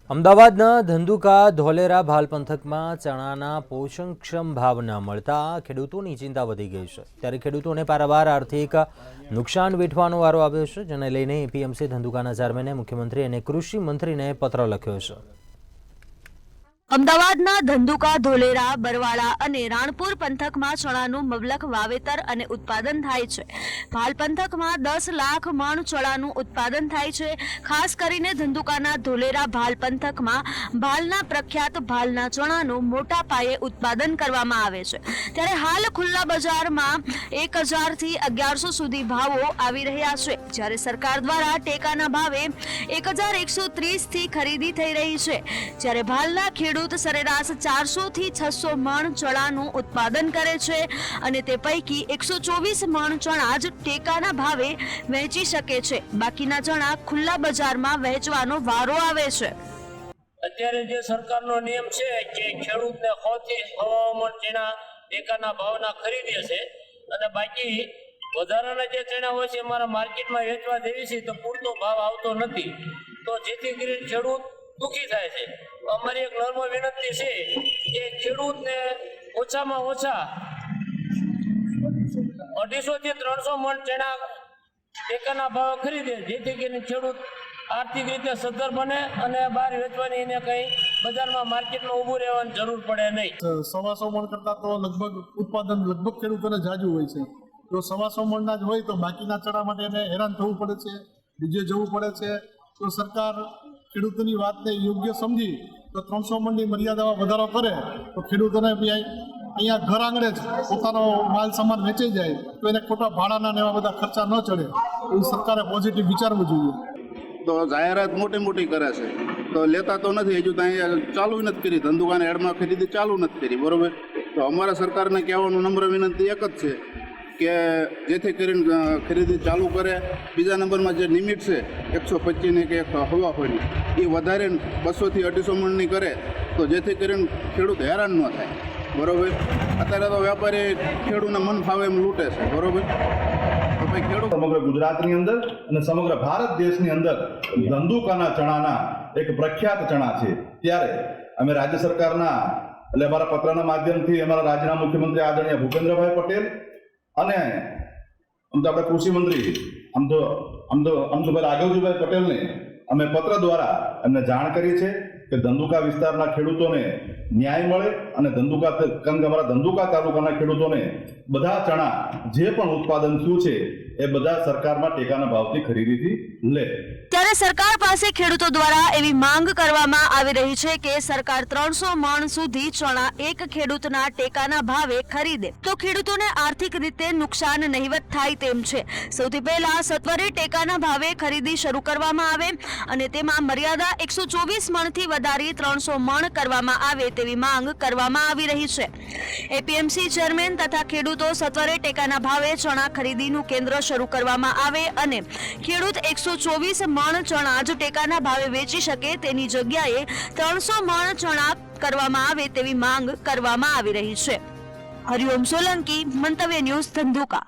અમદાવાદના ધંધુકા ધોલેરા ભાલ પંથકમાં ચણાના પોષણક્ષમ ભાવ ન મળતા ખેડૂતોની ચિંતા વધી ગઈ છે। ત્યારે ખેડૂતોને પારાવાર આર્થિક નુકસાન વેઠવાનો વારો આવ્યો છે, જેને લઈને એપીએમસી ધંધુકાના ચેરમેને મુખ્યમંત્રી અને કૃષિ મંત્રીને પત્ર લખ્યો છે। અમદાવાદના ધંધુકા ધોલેરા બરવાળા અને રાણપુર પંથકમાં ચણાનું મબલખ વાવેતર અને ઉત્પાદન થાય છે। ભાલ પંથકમાં 10 લાખ મણ ચણાનું ઉત્પાદન થાય છે। ખાસ કરીને ધંધુકાના ધોલેરા ભાલ પંથકમાં ભાલના પ્રખ્યાત ભાલના ચણાનું મોટા પાયે ઉત્પાદન કરવામાં આવે છે। ત્યારે હાલ ખુલ્લા બજારમાં 1000 થી 1100 સુધી ભાવો આવી રહ્યા છે, જ્યારે સરકાર દ્વારા ટેકાના ભાવે 1130 થી ખરીદી થઈ રહી છે। જ્યારે ભાલના ખેડૂત સરેરાશ 400 થી 600 મણ ચણાનું ઉત્પાદન કરે છે અને તે પૈકી 124 મણ ચણા જ ટેકાના ભાવે વેચી શકે છે। બાકીના ચણા ખુલ્લા બજારમાં વેચવાનો વારો આવે છે। અત્યારે જે સરકારનો નિયમ છે કે ખેડૂતને 100 થી 100 મણ ચણા ટેકાના ભાવના ખરીદે છે અને બાકી વધારાના જે ચણા હોય છે અમારા માર્કેટમાં વેચવા દેવી છે તો પૂરતો ભાવ આવતો નથી, તો જેથી કરીને ખેડૂત દુઃખી થાય છે। અમારી એક નર્મ વિનંતી છે કે ખેડૂતને ઓછામાં ઓછા 250 થી 300 મણ ચણા ટેકાના ભાવ ખરીદે, જેથી કરીને ખેડૂત આર્થિક રીતે સદ્ધર બને અને બહાર વેચવાની એને કંઈ બજારમાં માર્કેટમાં ઊભું રહેવાની જરૂર પડે નહીં। 125 મણ કરતાં તો લગભગ ઉત્પાદન ખેડૂતોને જાજુ હોય છે, તો 125 મણના જ હોય તો બાકીના ચણા માટે એને હેરાન થવું પડે છે, બીજે જવું પડે છે। તો સરકાર ખેડૂતોની વાતને યોગ્ય સમજી તો 300 મણની મર્યાદામાં વધારો કરે તો ખેડૂતોને બી અહીંયા ઘર આંગણે જ પોતાનો માલ સામાન વેચાઈ જાય તો એને ખોટા ભાડાના ને એવા બધા ખર્ચા ન ચડે, એવું સરકારે પોઝિટિવ વિચારવું જોઈએ। તો જાહેરાત મોટી કરે છે તો લેતા તો નથી, હજુ તો અહીંયા ચાલુ નથી કરી, ધંધુકાને એડમાં ખરીદી ચાલુ નથી કરી, બરોબર। તો અમારા સરકારને કહેવાનું નમ્ર વિનંતી એક જ છે કે જેથી કરીને ખરીદી ચાલુ કરે। બીજા નંબરમાં જે લિમિટ છે 125ની કે 100ની એ વધારે 200 થી 250 મણની કરે તો જેથી કરીને ખેડૂત હેરાન ન થાય, બરોબર। અત્યારે તો વેપારી ખેડૂતને મન ફાવે એમ લૂંટે છે, બરોબર। તો ભાઈ ખેડૂત સમગ્ર ગુજરાતની અંદર અને સમગ્ર ભારત દેશની અંદર ધંધુકાના ચણાના એક પ્રખ્યાત ચણા છે। ત્યારે અમે રાજ્ય સરકારના એટલે અમારા પત્રના માધ્યમથી અમારા રાજ્યના મુખ્યમંત્રી આદરણીય ભૂપેન્દ્રભાઈ પટેલ અને આમ તો આપણે કૃષિ મંત્રી આમ તો રાઘવજીભાઈ પટેલને અમે પત્ર દ્વારા એમને જાણ કરી છે કે ધંધુકા વિસ્તારના ખેડૂતોને ન્યાય મળે અને કારણ કે અમારા ધંધુકા તાલુકાના ખેડૂતોને બધા ચણા જે પણ ઉત્પાદન થયું છે એ બધા સરકારમાં ટેકાના ભાવથી ખરીદીથી લે। ત્યારે સરકાર પાસે ખેડૂતો દ્વારા એવી માંગ કરવામાં આવી રહી છે કે સરકાર 300 મણ સુધી ચણા એક ખેડૂતના ટેકાના ભાવે ખરીદે તો ખેડૂતોને આર્થિક રીતે નુકસાન નહિવત થાય તેમ છે। સૌથી પહેલા સત્વરે ટેકાના ભાવે ખરીદી શરૂ કરવામાં આવે અને તેમાં મર્યાદા 124 મણથી વધારી 300 મણ કરવામાં આવે તેવી માંગ કરવામાં આવી રહી છે। એપીએમસી ચેરમેન તથા ખેડૂતો સત્વરે ટેકાના ભાવે ચણા ખરીદીનું કેન્દ્ર શરૂ કરવામાં આવે અને ખેડૂત 124 મણ ચણા જ ટેકાના ભાવે વેચી શકે તેની જગ્યાએ 300 મણ ચણા કરવામાં આવે તેવી માંગ કરવામાં આવી રહી છે। હરિઓમ સોલંકી, મંતવ્ય ન્યૂઝ, ધંધુકા।